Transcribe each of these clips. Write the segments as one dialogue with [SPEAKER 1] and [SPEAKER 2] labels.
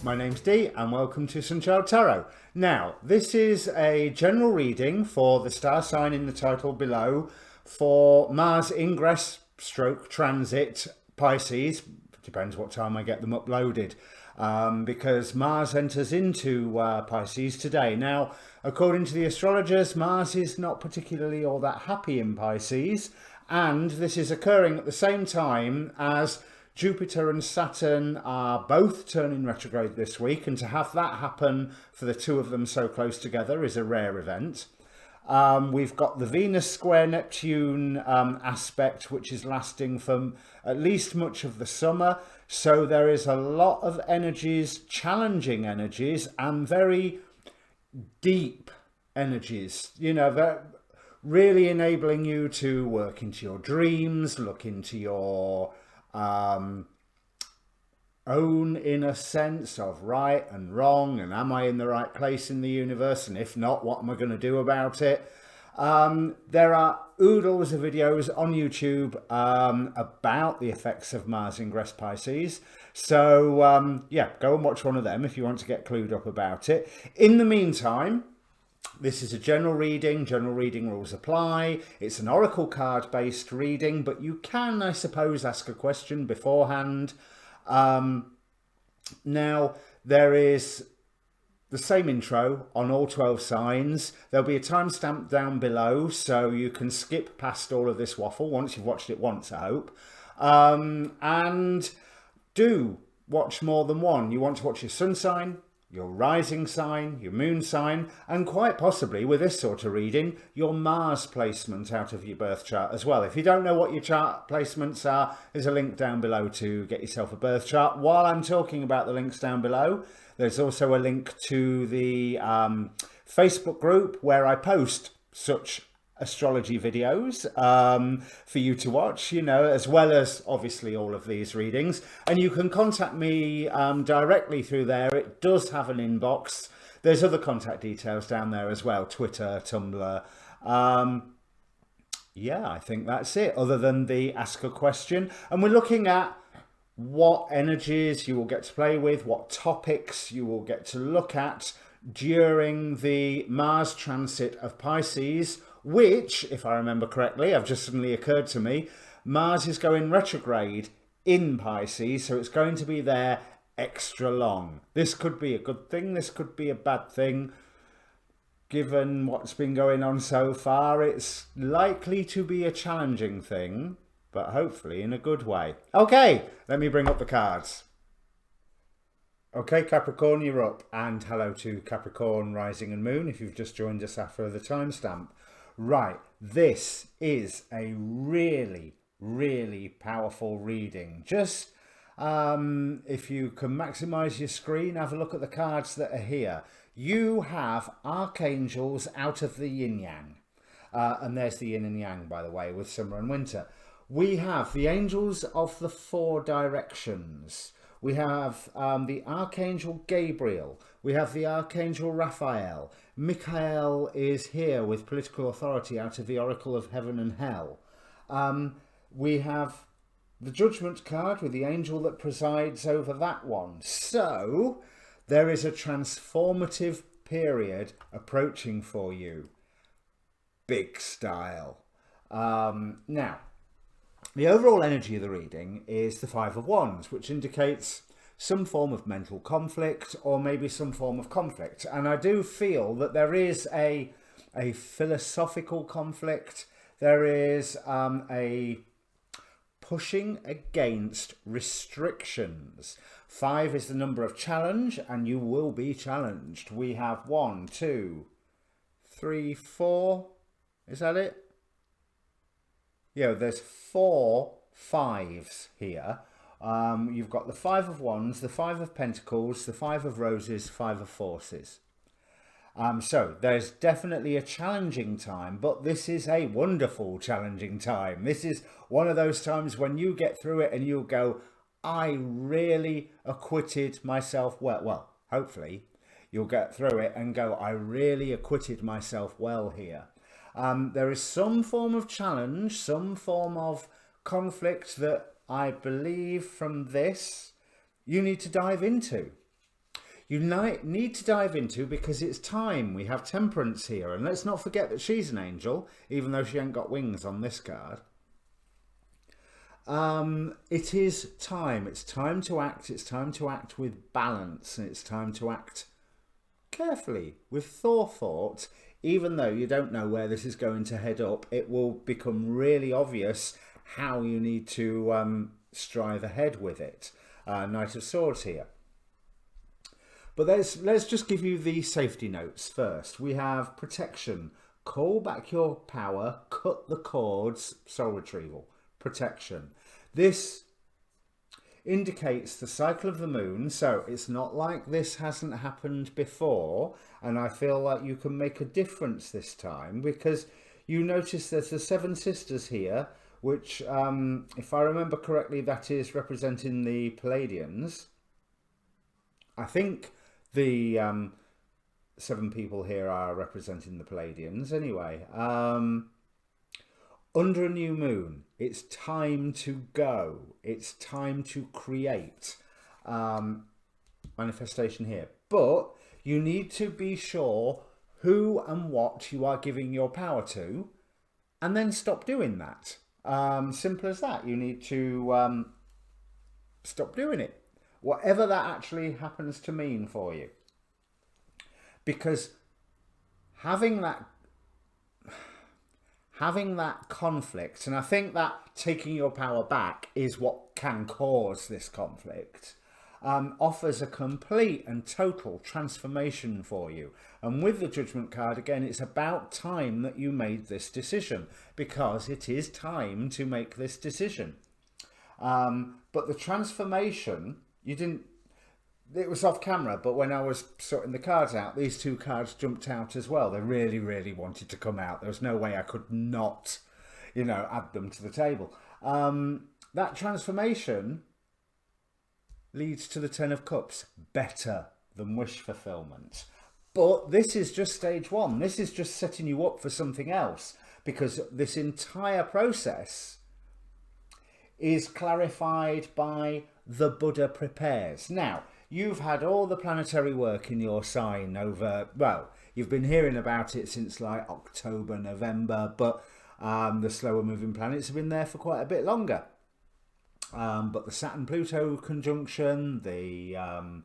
[SPEAKER 1] My name's Dee and welcome to Untitled Tarot. Now, this is a general reading for the star sign in the title below for Mars ingress stroke transit Pisces. Depends what time I get them uploaded, because Mars enters into Pisces today. Now, according to the astrologers, Mars is not particularly all that happy in Pisces, and this is occurring at the same time as Jupiter and Saturn are both turning retrograde this week, and to have that happen for the two of them so close together is a rare event. We've got the Venus square Neptune aspect, which is lasting for at least much of the summer. So there is a lot of energies, challenging energies, and very deep energies, you know, that really enabling you to work into your dreams, look into your own inner sense of right and wrong, and am I in the right place in the universe, and if not, what am I going to do about it? There are oodles of videos on YouTube about the effects of Mars ingress Pisces, so yeah, go and watch one of them if you want to get clued up about it. In the meantime, this is a general reading rules apply. It's an oracle card based reading, but you can, I suppose, ask a question beforehand. Now, there is the same intro on all 12 signs. There'll be a timestamp down below, so you can skip past all of this waffle once you've watched it once, I hope. And do watch more than one. You want to watch your sun sign, your rising sign, your moon sign, and quite possibly, with this sort of reading, your Mars placement out of your birth chart as well. If you don't know what your chart placements are, there's a link down below to get yourself a birth chart. While I'm talking about the links down below, there's also a link to the Facebook group where I post such astrology videos for you to watch, you know, as well as obviously all of these readings. And you can contact me directly through there. It does have an inbox. There's other contact details down there as well, Twitter, Tumblr. Yeah, I think that's it, other than the ask a question. And we're looking at what energies you will get to play with, what topics you will get to look at during the Mars transit of Pisces, which, if I remember correctly, have just suddenly occurred to me, Mars is going retrograde in Pisces, so it's going to be there extra long. This could be a good thing, this could be a bad thing. Given what's been going on so far, it's likely to be a challenging thing, but hopefully in a good way. Okay, let me bring up the cards. Okay, Capricorn, you're up. And hello to Capricorn, Rising and Moon, if you've just joined us after the timestamp. Right, this is a really, really powerful reading. Just if you can maximize your screen, have a look at the cards that are here. You have archangels out of the yin yang. And there's the yin and yang, by the way, with summer and winter. We have the angels of the four directions. We have the Archangel Gabriel. We have the Archangel Raphael. Michael is here with political authority out of the Oracle of Heaven and Hell. We have the Judgment card with the angel that presides over that one. So there is a transformative period approaching for you. Big style. Now, the overall energy of the reading is the Five of Wands, which indicates some form of mental conflict or maybe some form of conflict. And I do feel that there is a philosophical conflict. There is a pushing against restrictions. 5 is the number of challenge, and you will be challenged. We have 1, 2, 3, 4. Is that it? Yeah, there's 4 5s here. You've got the 5 of Wands, the 5 of Pentacles, the 5 of Roses, 5 of Forces. So there's definitely a challenging time, but this is a wonderful challenging time. This is one of those times when you get through it and you'll go, I really acquitted myself well. Well, hopefully you'll get through it and go, I really acquitted myself well here. There is some form of challenge, some form of conflict that I believe from this you need to dive into. you need to dive into, because it's time. We have Temperance here, and let's not forget that she's an angel, even though she ain't got wings on this card. It is time. It's time to act. It's time to act with balance, and it's time to act carefully, with forethought. Even though you don't know where this is going to head up, it will become really obvious how you need to strive ahead with it. Knight of Swords here. But let's just give you the safety notes first. We have protection. Call back your power. Cut the cords. Soul retrieval. Protection. This indicates the cycle of the moon, so it's not like this hasn't happened before, and I feel like you can make a difference this time, because you notice there's the Seven Sisters here, which if I remember correctly, that is representing the Pleiadians. I think the 7 people here are representing the Pleiadians anyway. Under a new moon, it's time to go. It's time to create. Manifestation here. But you need to be sure who and what you are giving your power to, and then stop doing that. Simple as that. You need to stop doing it. Whatever that actually happens to mean for you. Because having that conflict, and I think that taking your power back is what can cause this conflict, offers a complete and total transformation for you. And with the Judgment card, again, it's about time that you made this decision, because it is time to make this decision. But the transformation, it was off camera, but when I was sorting the cards out, these 2 cards jumped out as well. They really, really wanted to come out. There was no way I could not, add them to the table. That transformation leads to the 10 of Cups, better than wish fulfillment. But this is just stage 1. This is just setting you up for something else, because this entire process is clarified by the Buddha prepares. Now, you've had all the planetary work in your sign over, well, you've been hearing about it since like October, November, but the slower moving planets have been there for quite a bit longer. But the Saturn-Pluto conjunction, the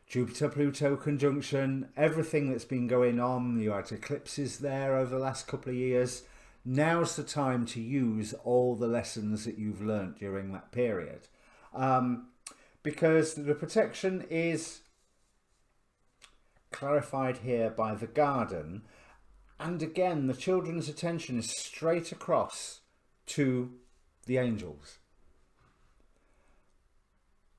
[SPEAKER 1] Jupiter-Pluto conjunction, everything that's been going on, you had eclipses there over the last couple of years. Now's the time to use all the lessons that you've learnt during that period. Because the protection is clarified here by the Garden. And again, the children's attention is straight across to the angels.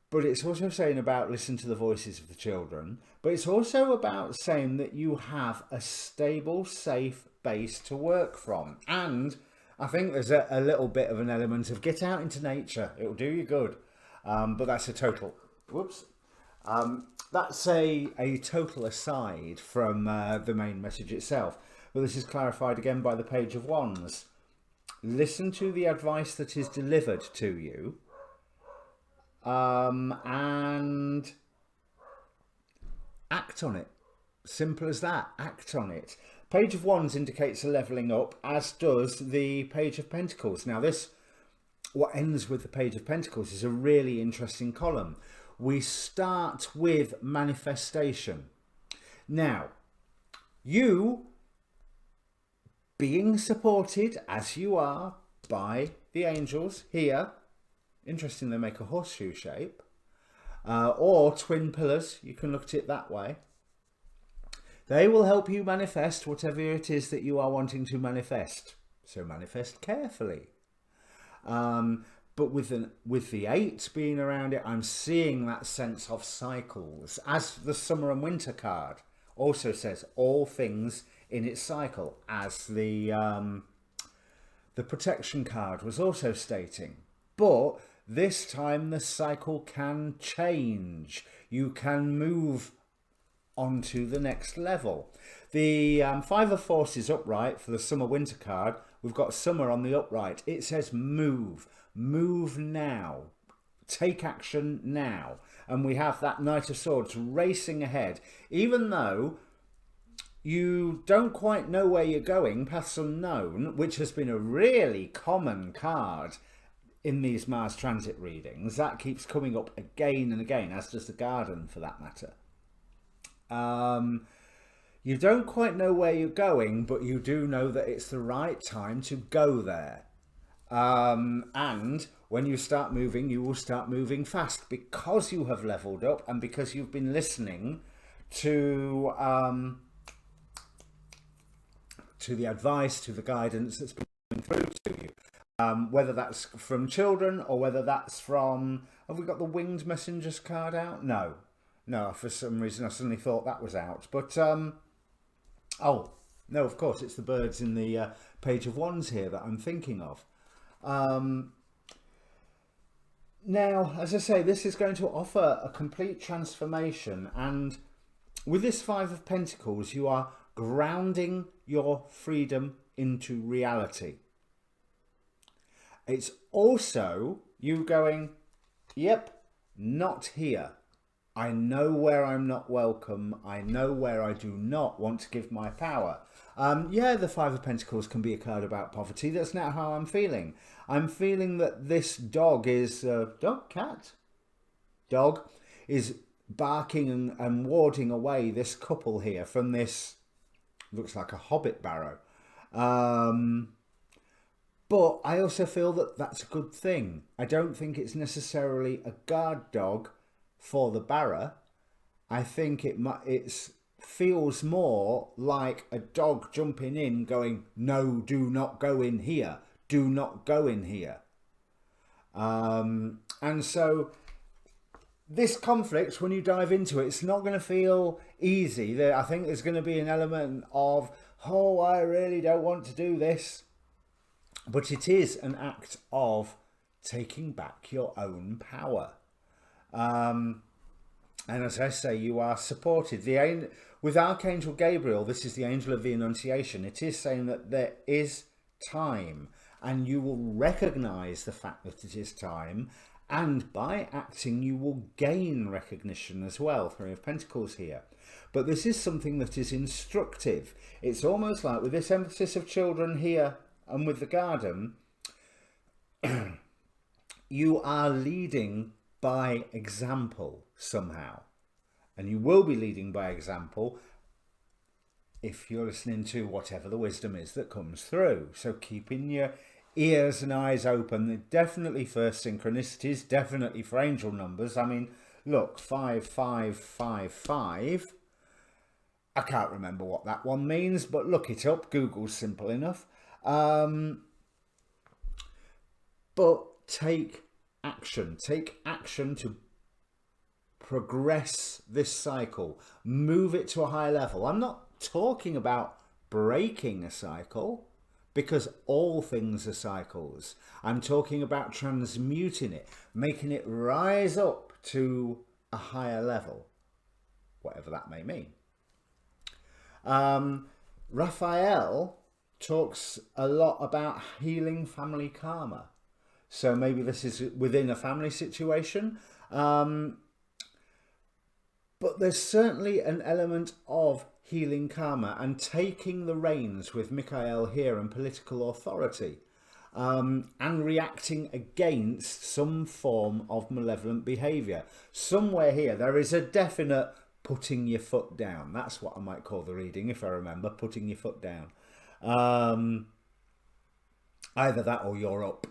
[SPEAKER 1] But it's also saying about listen to the voices of the children. But it's also about saying that you have a stable, safe base to work from. And I think there's a little bit of an element of get out into nature. It'll do you good. But that's a total, that's a total aside from the main message itself. But this is clarified again by the Page of Wands. Listen to the advice that is delivered to you. And act on it. Simple as that. Act on it. Page of Wands indicates a levelling up, as does the Page of Pentacles. Now this, what ends with the Page of Pentacles, is a really interesting column. We start with manifestation. Now, you being supported as you are by the angels here. Interesting, they make a horseshoe shape. Or twin pillars, you can look at it that way. They will help you manifest whatever it is that you are wanting to manifest. So manifest carefully. But with the 8 being around it, I'm seeing that sense of cycles. As the Summer and Winter card also says, all things in its cycle, as the Protection card was also stating. But this time the cycle can change. You can move on to the next level. The 5 of Forces upright for the Summer Winter card, we've got Summer on the upright. It says move. Move now. take action now. And we have that Knight of Swords racing ahead, even though you don't quite know where you're going, paths unknown, which has been a really common card in these Mars transit readings. That keeps coming up again and again, as does the Garden for that matter. You don't quite know where you're going, but you do know that it's the right time to go there. And when you start moving, you will start moving fast because you have leveled up and because you've been listening to the advice, to the guidance that's been coming through to you. Whether that's from children or whether that's from... Have we got the Winged Messengers card out? No, for some reason I suddenly thought that was out. But, oh, no, of course, it's the birds in the Page of Wands here that I'm thinking of. Now, as I say, this is going to offer a complete transformation, and with this Five of Pentacles, you are grounding your freedom into reality. It's also you going, yep, not here. I know where I'm not welcome. I know where I do not want to give my power. Yeah, the Five of Pentacles can be a card about poverty. That's not how I'm feeling. I'm feeling that this dog is... Dog is barking and warding away this couple here from this... Looks like a hobbit barrow. But I also feel that that's a good thing. I don't think it's necessarily a guard dog for the barrow. I think it feels more like a dog jumping in going, no, do not go in here. Do not go in here. And so this conflict, when you dive into it, it's not going to feel easy. I think there's going to be an element of, oh, I really don't want to do this. But it is an act of taking back your own power. And as I say, you are supported. With Archangel Gabriel, this is the angel of the Annunciation. It is saying that there is time, and you will recognize the fact that it is time. And by acting, you will gain recognition as well. Three of Pentacles here. But this is something that is instructive. It's almost like with this emphasis of children here and with the Garden, you are leading by example somehow. And you will be leading by example if you're listening to whatever the wisdom is that comes through. So keeping your ears and eyes open. Definitely for synchronicities, definitely for angel numbers. I mean, look, 5555. I can't remember what that one means, but look it up. Google's simple enough. But take action. Take action to progress this cycle. Move it to a higher level. I'm not talking about breaking a cycle, because all things are cycles. I'm talking about transmuting it, making it rise up to a higher level, whatever that may mean. Raphael talks a lot about healing family karma. So maybe this is within a family situation. But there's certainly an element of healing karma and taking the reins with Michael here and political authority, and reacting against some form of malevolent behaviour. Somewhere here there is a definite putting your foot down. That's what I might call the reading, if I remember, putting your foot down. Either that or you're up.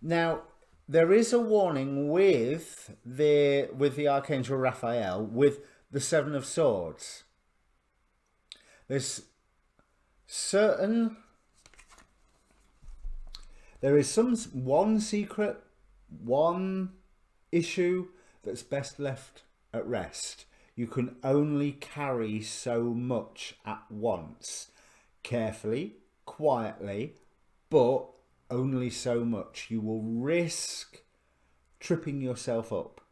[SPEAKER 1] Now, there is a warning with the Archangel Raphael, with the Seven of Swords. There is one secret, one issue that's best left at rest. You can only carry so much at once. Carefully, quietly, but only so much. You will risk tripping yourself up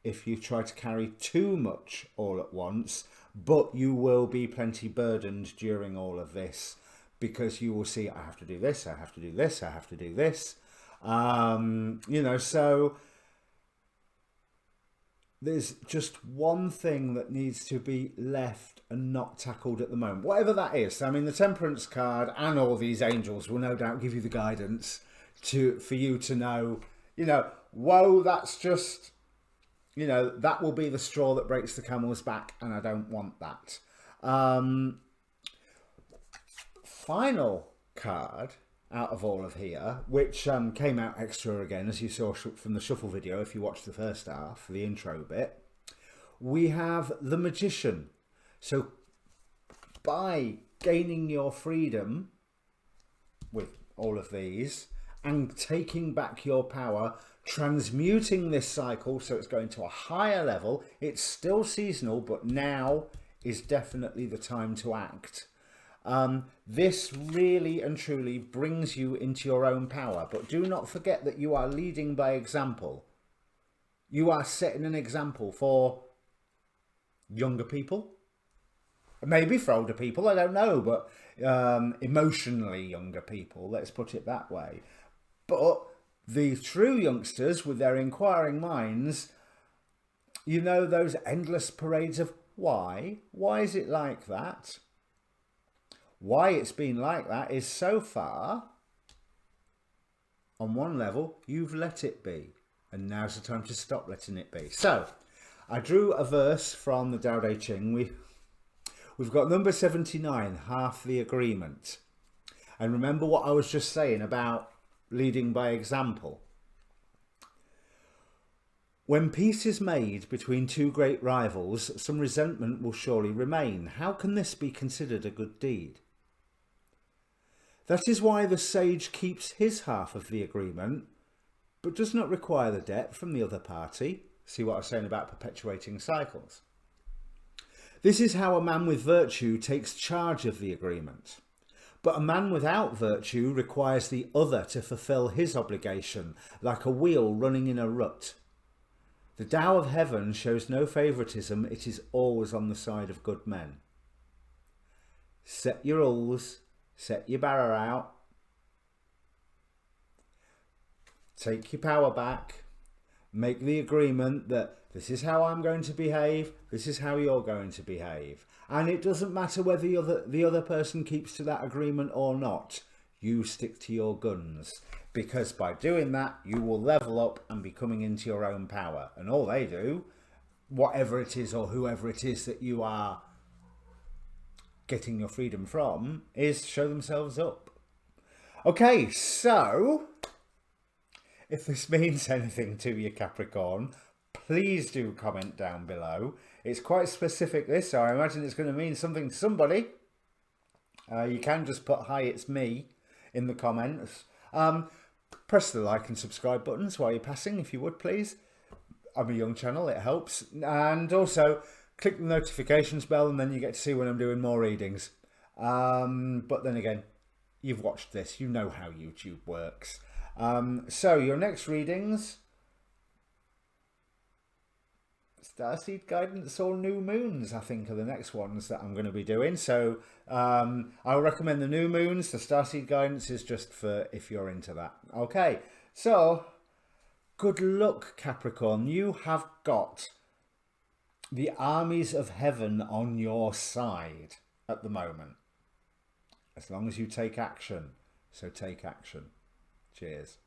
[SPEAKER 1] if you try to carry too much all at once, but you will be plenty burdened during all of this, because you will see, I have to do this, I have to do this, I have to do this. You know, so there's just one thing that needs to be left and not tackled at the moment, whatever that is. I mean, the Temperance card and all these angels will no doubt give you the guidance for you to know, you know, whoa, that's just, you know, that will be the straw that breaks the camel's back, and I don't want that. Final card out of all of here, which came out extra again, as you saw from the shuffle video if you watched the first half, the intro bit, we have the Magician. So by gaining your freedom with all of these and taking back your power, transmuting this cycle so it's going to a higher level, it's still seasonal, but now is definitely the time to act. This really and truly brings you into your own power, but do not forget that you are leading by example. You are setting an example for younger people, maybe for older people, I don't know, but emotionally younger people, let's put it that way. But the true youngsters with their inquiring minds, you know, those endless parades of why is it like that? Why it's been like that is so far, on one level, you've let it be. And now's the time to stop letting it be. So, I drew a verse from the Tao Te Ching. We've got number 79, half the agreement. And remember what I was just saying about leading by example. When peace is made between two great rivals, some resentment will surely remain. How can this be considered a good deed? That is why the sage keeps his half of the agreement, but does not require the debt from the other party. See what I was saying about perpetuating cycles. This is how a man with virtue takes charge of the agreement. But a man without virtue requires the other to fulfill his obligation, like a wheel running in a rut. The Tao of heaven shows no favouritism, it is always on the side of good men. Set your rules, set your barrow out, take your power back, make the agreement that this is how I'm going to behave, this is how you're going to behave. And it doesn't matter whether the other person keeps to that agreement or not. You stick to your guns, because by doing that, you will level up and be coming into your own power. And all they do, whatever it is or whoever it is that you are getting your freedom from, is show themselves up. Okay, so if this means anything to you, Capricorn, please do comment down below. It's quite specific, this, so I imagine it's going to mean something to somebody. You can just put hi, it's me in the comments. Press the like and subscribe buttons while you're passing, if you would, please. I'm a young channel, it helps. And also click the notifications bell, and then you get to see when I'm doing more readings. But then again, you've watched this, you know how YouTube works. So your next readings, Starseed Guidance or New Moons, I think, are the next ones that I'm going to be doing. So I'll recommend the New Moons. The Starseed Guidance is just for if you're into that. Okay, so good luck, Capricorn. You have got the armies of heaven on your side at the moment. As long as you take action. So take action. Cheers.